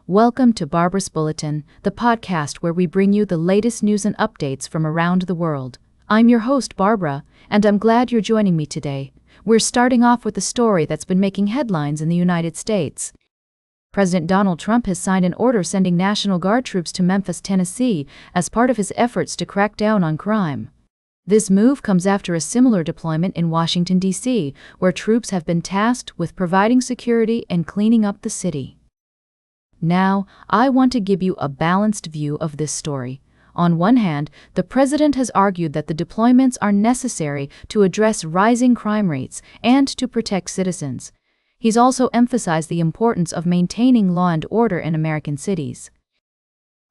Welcome to Barbaras Bulletin, the podcast where we bring you the latest news and updates from around the world. I'm your host, Barbara, and I'm glad you're joining me today. We're starting off with a story that's been making headlines in the United States. President Donald Trump has signed an order sending National Guard troops to Memphis, Tennessee, as part of his efforts to crack down on crime. This move comes after a similar deployment in Washington, D.C., where troops have been tasked with providing security and cleaning up the city. Now, I want to give you a balanced view of this story. On one hand, the president has argued that the deployments are necessary to address rising crime rates and to protect citizens. He's also emphasized the importance of maintaining law and order in American cities.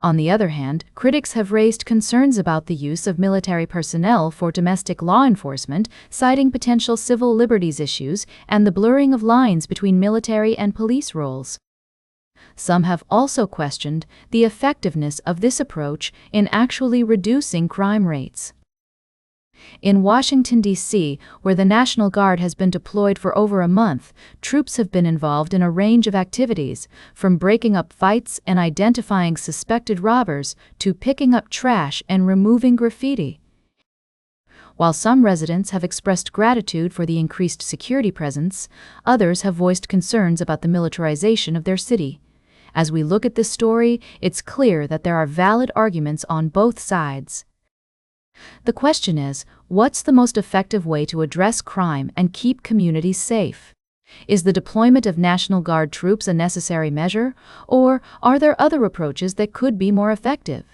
On the other hand, critics have raised concerns about the use of military personnel for domestic law enforcement, citing potential civil liberties issues and the blurring of lines between military and police roles. Some have also questioned the effectiveness of this approach in actually reducing crime rates. In Washington, D.C., where the National Guard has been deployed for over a month, troops have been involved in a range of activities, from breaking up fights and identifying suspected robbers to picking up trash and removing graffiti. While some residents have expressed gratitude for the increased security presence, others have voiced concerns about the militarization of their city. As we look at this story, it's clear that there are valid arguments on both sides. The question is, what's the most effective way to address crime and keep communities safe? Is the deployment of National Guard troops a necessary measure, or are there other approaches that could be more effective?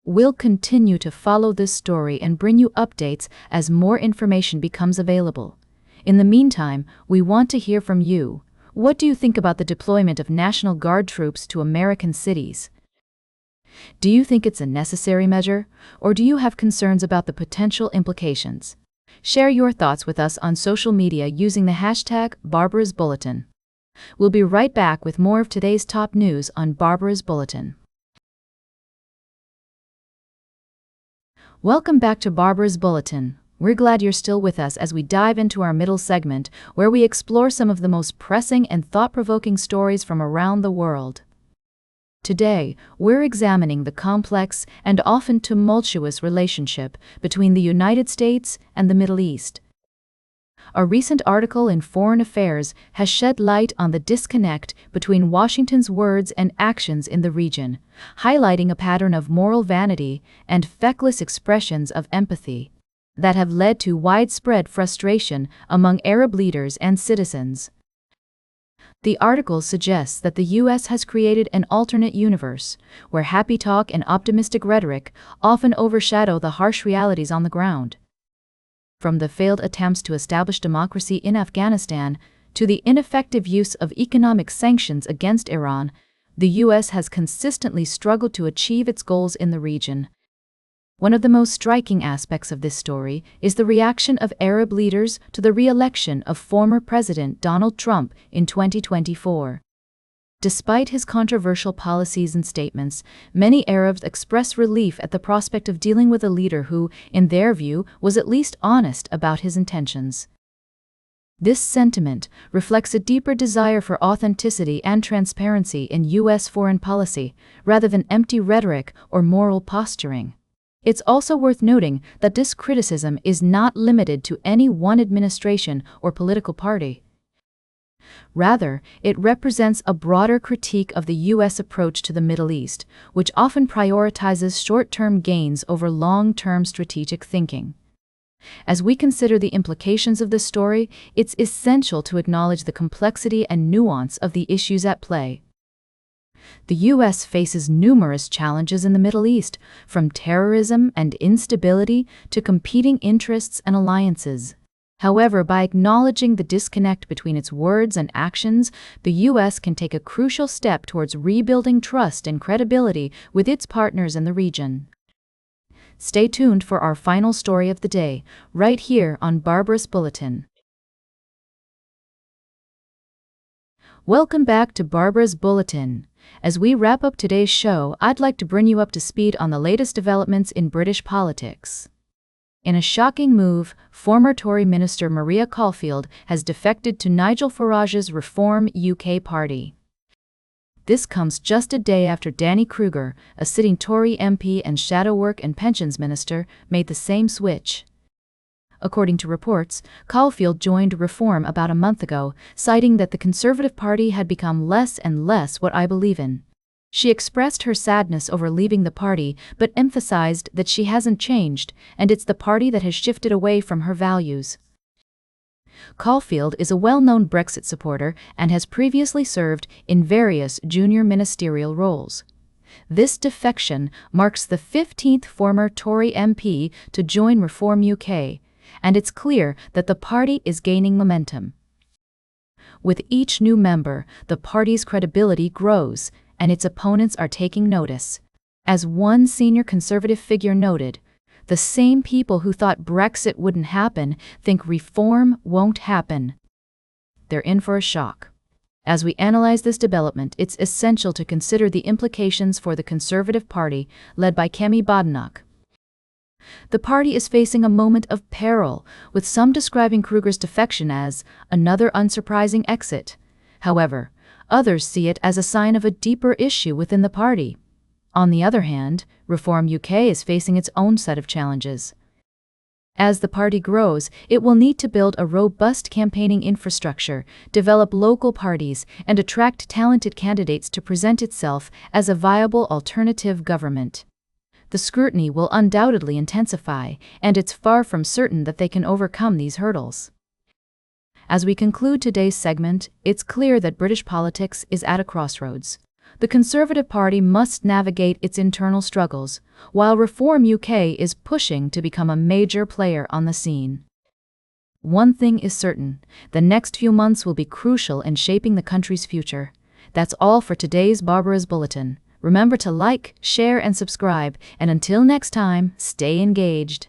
We'll continue to follow this story and bring you updates as more information becomes available. In the meantime, we want to hear from you. What do you think about the deployment of National Guard troops to American cities? Do you think it's a necessary measure, or do you have concerns about the potential implications? Share your thoughts with us on social media using the hashtag Barbaras Bulletin. We'll be right back with more of today's top news on Barbaras Bulletin. Welcome back to Barbaras Bulletin. We're glad you're still with us as we dive into our middle segment, where we explore some of the most pressing and thought-provoking stories from around the world. Today, we're examining the complex and often tumultuous relationship between the United States and the Middle East. A recent article in Foreign Affairs has shed light on the disconnect between Washington's words and actions in the region, highlighting a pattern of moral vanity and feckless expressions of empathy that have led to widespread frustration among Arab leaders and citizens. The article suggests that the U.S. has created an alternate universe, where happy talk and optimistic rhetoric often overshadow the harsh realities on the ground. From the failed attempts to establish democracy in Afghanistan to the ineffective use of economic sanctions against Iran, the U.S. has consistently struggled to achieve its goals in the region. One of the most striking aspects of this story is the reaction of Arab leaders to the re-election of former President Donald Trump in 2024. Despite his controversial policies and statements, many Arabs express relief at the prospect of dealing with a leader who, in their view, was at least honest about his intentions. This sentiment reflects a deeper desire for authenticity and transparency in U.S. foreign policy, rather than empty rhetoric or moral posturing. It's also worth noting that this criticism is not limited to any one administration or political party. Rather, it represents a broader critique of the U.S. approach to the Middle East, which often prioritizes short-term gains over long-term strategic thinking. As we consider the implications of this story, it's essential to acknowledge the complexity and nuance of the issues at play. The U.S. faces numerous challenges in the Middle East, from terrorism and instability to competing interests and alliances. However, by acknowledging the disconnect between its words and actions, the U.S. can take a crucial step towards rebuilding trust and credibility with its partners in the region. Stay tuned for our final story of the day, right here on Barbaras Bulletin. Welcome back to Barbaras Bulletin. As we wrap up today's show, I'd like to bring you up to speed on the latest developments in British politics. In a shocking move, former Tory Minister Maria Caulfield has defected to Nigel Farage's Reform UK party. This comes just a day after Danny Kruger, a sitting Tory MP and Shadow Work and Pensions Minister, made the same switch. According to reports, Caulfield joined Reform about a month ago, citing that the Conservative Party had become less and less what I believe in. She expressed her sadness over leaving the party, but emphasized that she hasn't changed, and it's the party that has shifted away from her values. Caulfield is a well-known Brexit supporter and has previously served in various junior ministerial roles. This defection marks the 15th former Tory MP to join Reform UK, and it's clear that the party is gaining momentum. With each new member, the party's credibility grows, and its opponents are taking notice. As one senior Conservative figure noted, the same people who thought Brexit wouldn't happen think reform won't happen. They're in for a shock. As we analyze this development, it's essential to consider the implications for the Conservative Party, led by Kemi Badenoch. The party is facing a moment of peril, with some describing Kruger's defection as another unsurprising exit. However, others see it as a sign of a deeper issue within the party. On the other hand, Reform UK is facing its own set of challenges. As the party grows, it will need to build a robust campaigning infrastructure, develop local parties, and attract talented candidates to present itself as a viable alternative government. The scrutiny will undoubtedly intensify, and it's far from certain that they can overcome these hurdles. As we conclude today's segment, it's clear that British politics is at a crossroads. The Conservative Party must navigate its internal struggles, while Reform UK is pushing to become a major player on the scene. One thing is certain: the next few months will be crucial in shaping the country's future. That's all for today's Barbaras Bulletin. Remember to like, share, and subscribe, and until next time, stay engaged.